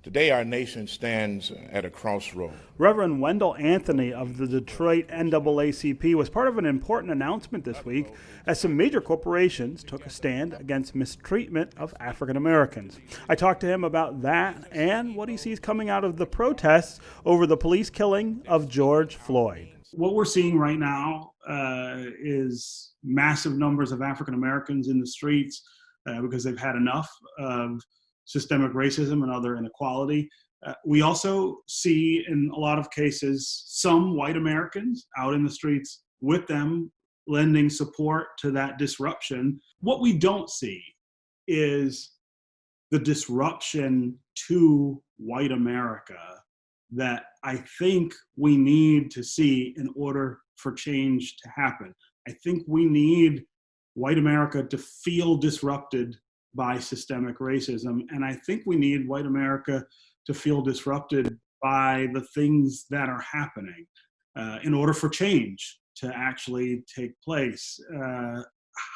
Today, our nation stands at a crossroad. Reverend Wendell Anthony of the Detroit NAACP was part of an important announcement this week as some major corporations took a stand against mistreatment of African Americans. I talked to him about that and what he sees coming out of the protests over the police killing of George Floyd. What we're seeing right now is massive numbers of African Americans in the streets because they've had enough of systemic racism and other inequality. We also see in a lot of cases some white Americans out in the streets with them lending support to that disruption. What we don't see is the disruption to white America that I think we need to see in order for change to happen. I think we need white America to feel disrupted by systemic racism. And I think we need white America to feel disrupted by the things that are happening in order for change to actually take place.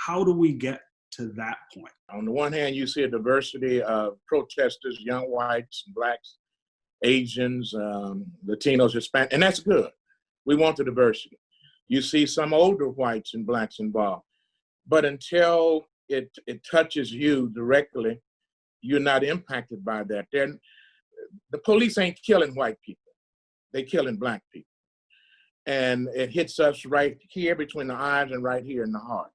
How do we get to that point? On the one hand, you see a diversity of protesters, young whites, blacks, Asians, Latinos, Hispanic, and that's good. We want the diversity. You see some older whites and blacks involved. But until it touches you directly, you're not impacted by that. The police ain't killing white people. They're killing black people. And it hits right here between the eyes and right here in the heart.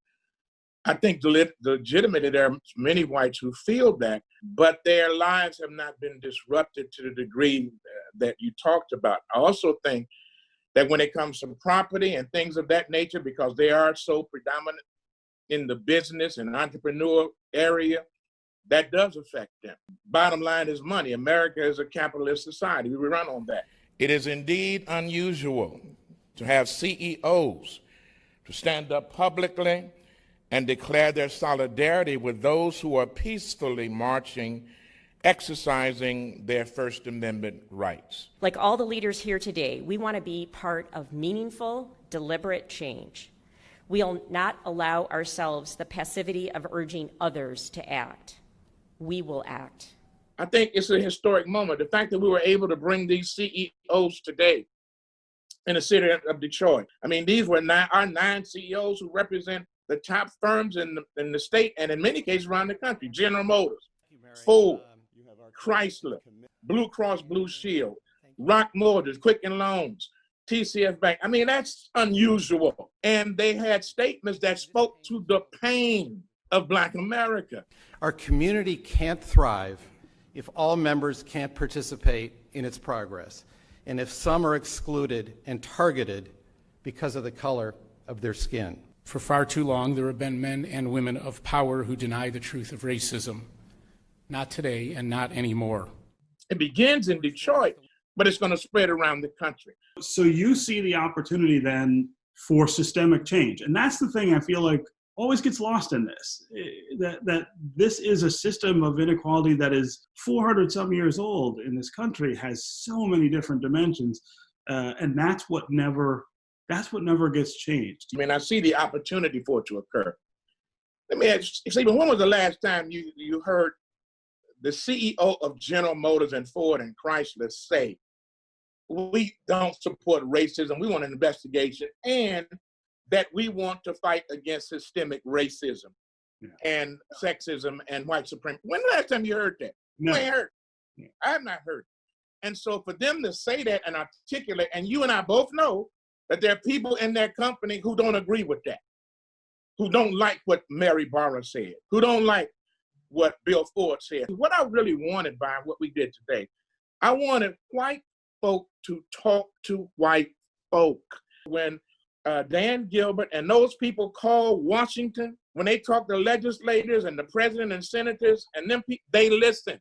I think legitimately there are many whites who feel that, but their lives have not been disrupted to the degree that you talked about. I also think that when it comes to property and things of that nature, because they are so predominant in the business and entrepreneur area, that does affect them. Bottom line is money. America is a capitalist society. We run on that. It is indeed unusual to have CEOs to stand up publicly and declare their solidarity with those who are peacefully marching, exercising their First Amendment rights. Like all the leaders here today, we want to be part of meaningful, deliberate change. We'll not allow ourselves the passivity of urging others to act. We will act. I think it's a historic moment. The fact that we were able to bring these CEOs today in the city of Detroit. I mean, these were our 9 CEOs who represent the top firms in the state and in many cases around the country. General Motors, Ford, Chrysler, Blue Cross Blue Shield, Rock Mortgage, Quicken Loans, TCF Bank. I mean, that's unusual. And they had statements that spoke to the pain of Black America. Our community can't thrive if all members can't participate in its progress, and if some are excluded and targeted because of the color of their skin. For far too long, there have been men and women of power who deny the truth of racism. Not today and not anymore. It begins in Detroit, but it's going to spread around the country. So you see the opportunity then for systemic change. And that's the thing I feel like always gets lost in this, that this is a system of inequality that is 400 some years old in this country, has so many different dimensions. And that's what never gets changed. I mean, I see the opportunity for it to occur. Let me ask you, Stephen, when was the last time you heard the CEO of General Motors and Ford and Chrysler say, we don't support racism, we want an investigation, and that we want to fight against systemic racism and sexism and white supremacy? When the last time you heard that? No. You ain't heard. I have not heard. And so for them to say that and articulate, and you and I both know that there are people in their company who don't agree with that, who don't like what Mary BARRA said, who don't like what Bill Ford said. What I really wanted by what we did today, I wanted white folk to talk to white folk. When Dan Gilbert and those people call Washington, when they talk to legislators and the president and senators and them people, they listen.